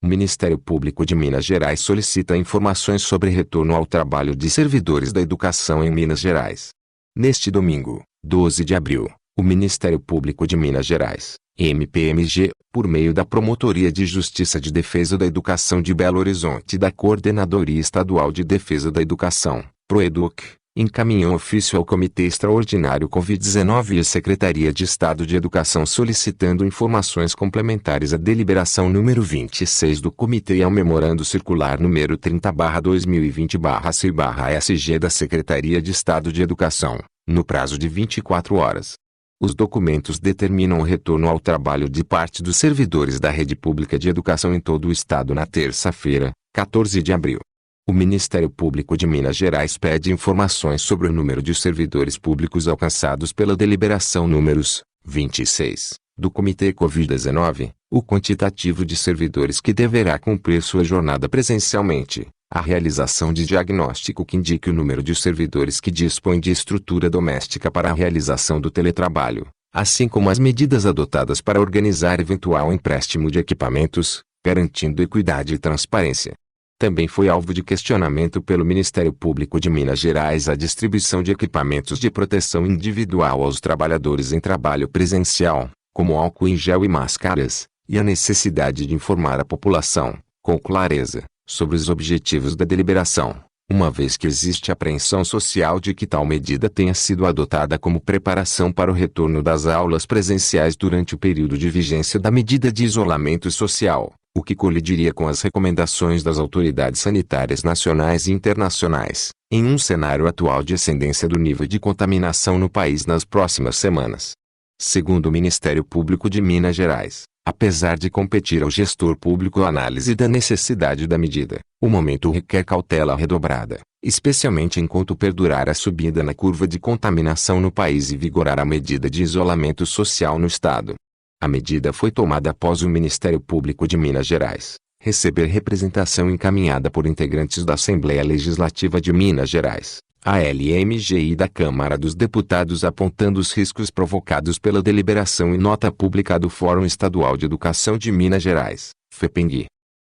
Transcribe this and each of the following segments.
O Ministério Público de Minas Gerais solicita informações sobre retorno ao trabalho de servidores da educação em Minas Gerais. Neste domingo, 12 de abril, o Ministério Público de Minas Gerais, MPMG, por meio da Promotoria de Justiça de Defesa da Educação de Belo Horizonte e da Coordenadoria Estadual de Defesa da Educação, PROEDUC, encaminhou ofício ao Comitê Extraordinário Covid-19 e à Secretaria de Estado de Educação solicitando informações complementares à deliberação número 26 do Comitê e ao memorando circular número 30/2020/C/SG da Secretaria de Estado de Educação, no prazo de 24 horas. Os documentos determinam o retorno ao trabalho de parte dos servidores da rede pública de educação em todo o estado na terça-feira, 14 de abril. O Ministério Público de Minas Gerais pede informações sobre o número de servidores públicos alcançados pela deliberação números 26 do Comitê Covid-19, o quantitativo de servidores que deverá cumprir sua jornada presencialmente, a realização de diagnóstico que indique o número de servidores que dispõem de estrutura doméstica para a realização do teletrabalho, assim como as medidas adotadas para organizar eventual empréstimo de equipamentos, garantindo equidade e transparência. Também foi alvo de questionamento pelo Ministério Público de Minas Gerais a distribuição de equipamentos de proteção individual aos trabalhadores em trabalho presencial, como álcool em gel e máscaras, e a necessidade de informar a população, com clareza, sobre os objetivos da deliberação, uma vez que existe apreensão social de que tal medida tenha sido adotada como preparação para o retorno das aulas presenciais durante o período de vigência da medida de isolamento social, o que colidiria com as recomendações das autoridades sanitárias nacionais e internacionais, em um cenário atual de ascendência do nível de contaminação no país nas próximas semanas. Segundo o Ministério Público de Minas Gerais, apesar de competir ao gestor público a análise da necessidade da medida, o momento requer cautela redobrada, especialmente enquanto perdurar a subida na curva de contaminação no país e vigorar a medida de isolamento social no estado. A medida foi tomada após o Ministério Público de Minas Gerais receber representação encaminhada por integrantes da Assembleia Legislativa de Minas Gerais, ALMG, e da Câmara dos Deputados apontando os riscos provocados pela deliberação em nota pública do Fórum Estadual de Educação de Minas Gerais, FEPENG.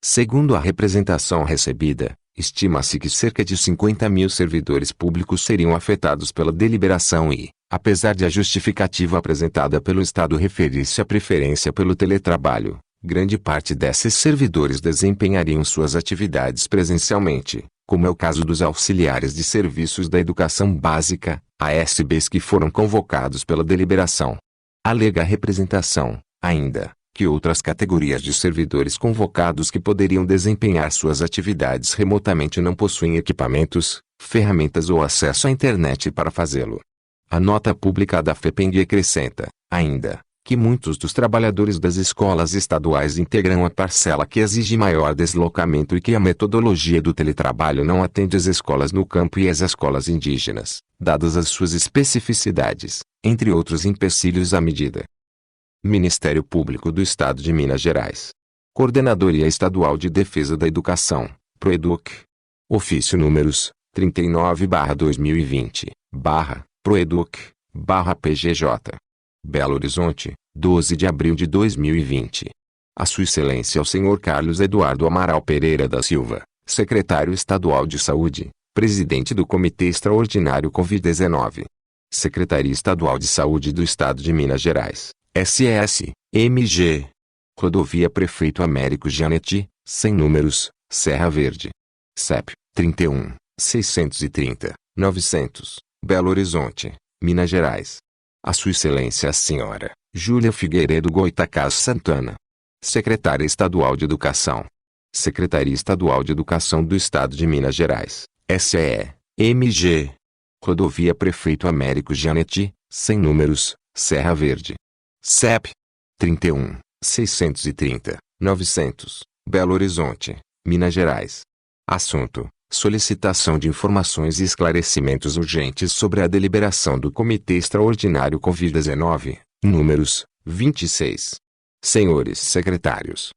Segundo a representação recebida, estima-se que cerca de 50.000 servidores públicos seriam afetados pela deliberação e, apesar de a justificativa apresentada pelo Estado referir-se à preferência pelo teletrabalho, grande parte desses servidores desempenhariam suas atividades presencialmente, como é o caso dos auxiliares de serviços da educação básica, ASBs, que foram convocados pela deliberação. Alega a representação, ainda, que outras categorias de servidores convocados que poderiam desempenhar suas atividades remotamente não possuem equipamentos, ferramentas ou acesso à internet para fazê-lo. A nota pública da FEPENG acrescenta, ainda, que muitos dos trabalhadores das escolas estaduais integram a parcela que exige maior deslocamento e que a metodologia do teletrabalho não atende às escolas no campo e às escolas indígenas, dadas as suas especificidades, entre outros empecilhos à medida. Ministério Público do Estado de Minas Gerais. Coordenadoria Estadual de Defesa da Educação, PROEDUC. Ofício números 39/2020, PROEDUC, Belo Horizonte, 12 de abril de 2020. A Sua Excelência o Sr. Carlos Eduardo Amaral Pereira da Silva, Secretário Estadual de Saúde, Presidente do Comitê Extraordinário Covid-19. Secretaria Estadual de Saúde do Estado de Minas Gerais, SES-MG. Rodovia Prefeito Américo Gianetti, sem números, Serra Verde. CEP, 31-630-900, Belo Horizonte, Minas Gerais. A Sua Excelência a Senhora Júlia Figueiredo Goitacás Santana, Secretária Estadual de Educação. Secretaria Estadual de Educação do Estado de Minas Gerais, SEE-MG. Rodovia Prefeito Américo Gianetti, sem números, Serra Verde. CEP, 31-630-900, Belo Horizonte, Minas Gerais. Assunto: solicitação de informações e esclarecimentos urgentes sobre a deliberação do Comitê Extraordinário Covid-19, números 26. Senhores secretários,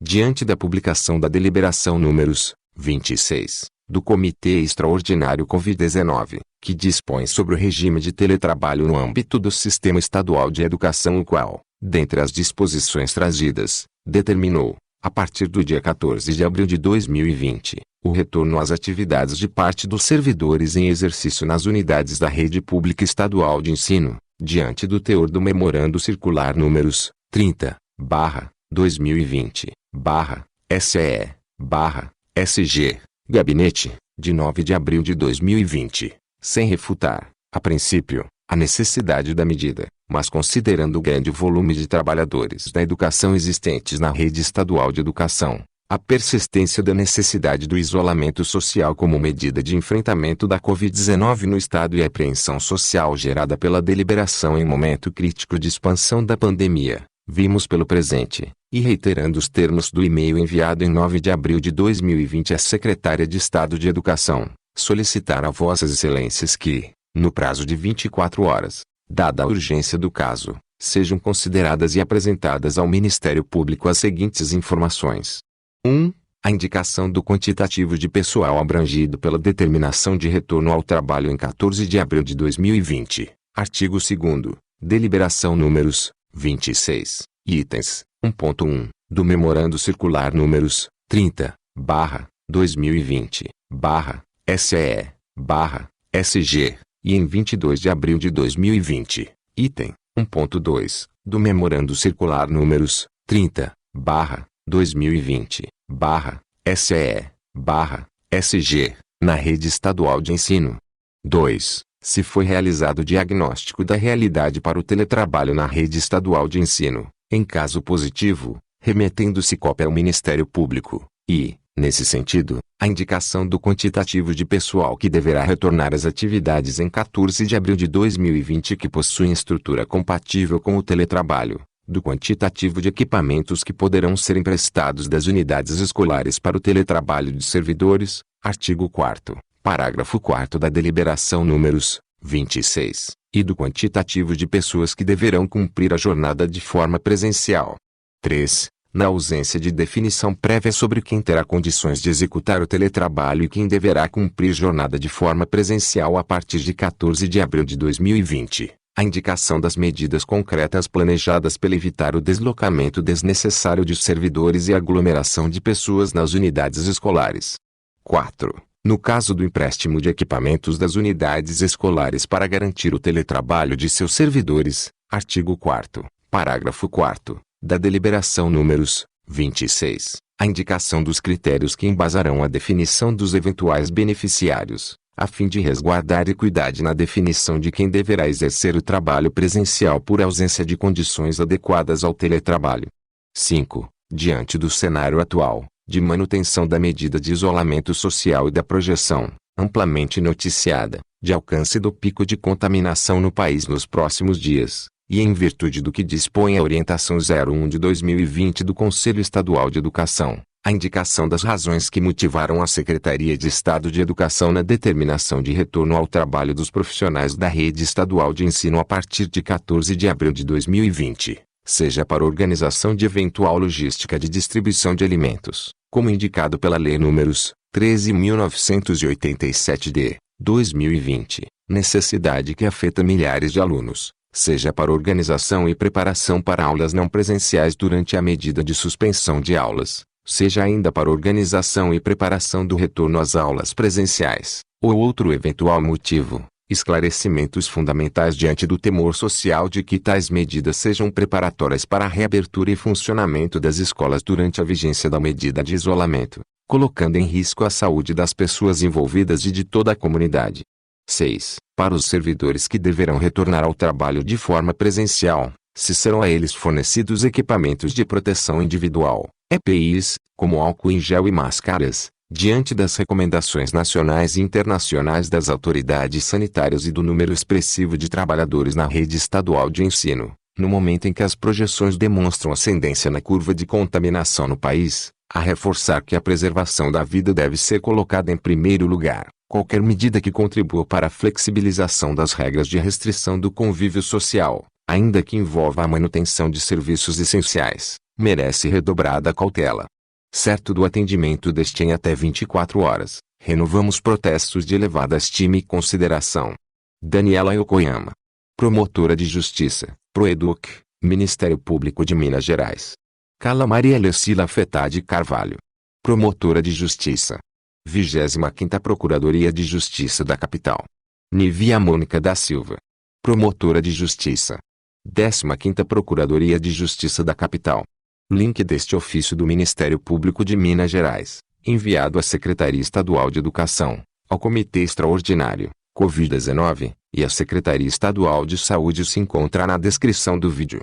diante da publicação da deliberação números 26 do Comitê Extraordinário Covid-19, que dispõe sobre o regime de teletrabalho no âmbito do Sistema Estadual de Educação, o qual, dentre as disposições trazidas, determinou, A partir do dia 14 de abril de 2020, o retorno às atividades de parte dos servidores em exercício nas unidades da rede pública estadual de ensino, diante do teor do Memorando Circular números 30/2020/SE/SG, Gabinete, de 9 de abril de 2020, sem refutar, a princípio, a necessidade da medida, mas considerando o grande volume de trabalhadores da educação existentes na rede estadual de educação, a persistência da necessidade do isolamento social como medida de enfrentamento da Covid-19 no Estado e a apreensão social gerada pela deliberação em momento crítico de expansão da pandemia, vimos pelo presente, e reiterando os termos do e-mail enviado em 9 de abril de 2020 à Secretária de Estado de Educação, solicitar a Vossas Excelências que, no prazo de 24 horas, dada a urgência do caso, sejam consideradas e apresentadas ao Ministério Público as seguintes informações. 1. A indicação do quantitativo de pessoal abrangido pela determinação de retorno ao trabalho em 14 de abril de 2020. Artigo 2º. Deliberação números 26, itens 1.1, do Memorando Circular números 30/2020/SE/SG, e em 22 de abril de 2020, item 1.2, do Memorando Circular números 30/2020/SE/SG, na rede estadual de ensino. 2. Se foi realizado o diagnóstico da realidade para o teletrabalho na rede estadual de ensino, em caso positivo, remetendo-se cópia ao Ministério Público, e, nesse sentido, a indicação do quantitativo de pessoal que deverá retornar às atividades em 14 de abril de 2020 que possuem estrutura compatível com o teletrabalho, do quantitativo de equipamentos que poderão ser emprestados das unidades escolares para o teletrabalho de servidores, artigo 4º, parágrafo 4º da deliberação números 26, e do quantitativo de pessoas que deverão cumprir a jornada de forma presencial. 3. Na ausência de definição prévia sobre quem terá condições de executar o teletrabalho e quem deverá cumprir jornada de forma presencial a partir de 14 de abril de 2020, a indicação das medidas concretas planejadas para evitar o deslocamento desnecessário de servidores e aglomeração de pessoas nas unidades escolares. 4. No caso do empréstimo de equipamentos das unidades escolares para garantir o teletrabalho de seus servidores, artigo 4º, parágrafo 4º, da deliberação números 26, a indicação dos critérios que embasarão a definição dos eventuais beneficiários, a fim de resguardar equidade na definição de quem deverá exercer o trabalho presencial por ausência de condições adequadas ao teletrabalho. 5. Diante do cenário atual, de manutenção da medida de isolamento social e da projeção, amplamente noticiada, de alcance do pico de contaminação no país nos próximos dias, e em virtude do que dispõe a Orientação 01 de 2020 do Conselho Estadual de Educação, a indicação das razões que motivaram a Secretaria de Estado de Educação na determinação de retorno ao trabalho dos profissionais da rede estadual de ensino a partir de 14 de abril de 2020, seja para organização de eventual logística de distribuição de alimentos, como indicado pela Lei nº 13.987 de 2020, necessidade que afeta milhares de alunos, seja para organização e preparação para aulas não presenciais durante a medida de suspensão de aulas, seja ainda para organização e preparação do retorno às aulas presenciais, ou outro eventual motivo, esclarecimentos fundamentais diante do temor social de que tais medidas sejam preparatórias para a reabertura e funcionamento das escolas durante a vigência da medida de isolamento, colocando em risco a saúde das pessoas envolvidas e de toda a comunidade. 6. Para os servidores que deverão retornar ao trabalho de forma presencial, se serão a eles fornecidos equipamentos de proteção individual, EPIs, como álcool em gel e máscaras, diante das recomendações nacionais e internacionais das autoridades sanitárias e do número expressivo de trabalhadores na rede estadual de ensino, no momento em que as projeções demonstram ascendência na curva de contaminação no país, a reforçar que a preservação da vida deve ser colocada em primeiro lugar. Qualquer medida que contribua para a flexibilização das regras de restrição do convívio social, ainda que envolva a manutenção de serviços essenciais, merece redobrada cautela. Certo do atendimento deste em até 24 horas, renovamos protestos de elevada estima e consideração. Daniela Yokoyama, promotora de justiça, Proeduc, Ministério Público de Minas Gerais. Carla Maria Lecila Fetade Carvalho. Promotora de Justiça. 25ª Procuradoria de Justiça da Capital. Nívia Mônica da Silva. Promotora de Justiça. 15ª Procuradoria de Justiça da Capital. Link deste ofício do Ministério Público de Minas Gerais, enviado à Secretaria Estadual de Educação, ao Comitê Extraordinário, Covid-19, e à Secretaria Estadual de Saúde se encontra na descrição do vídeo.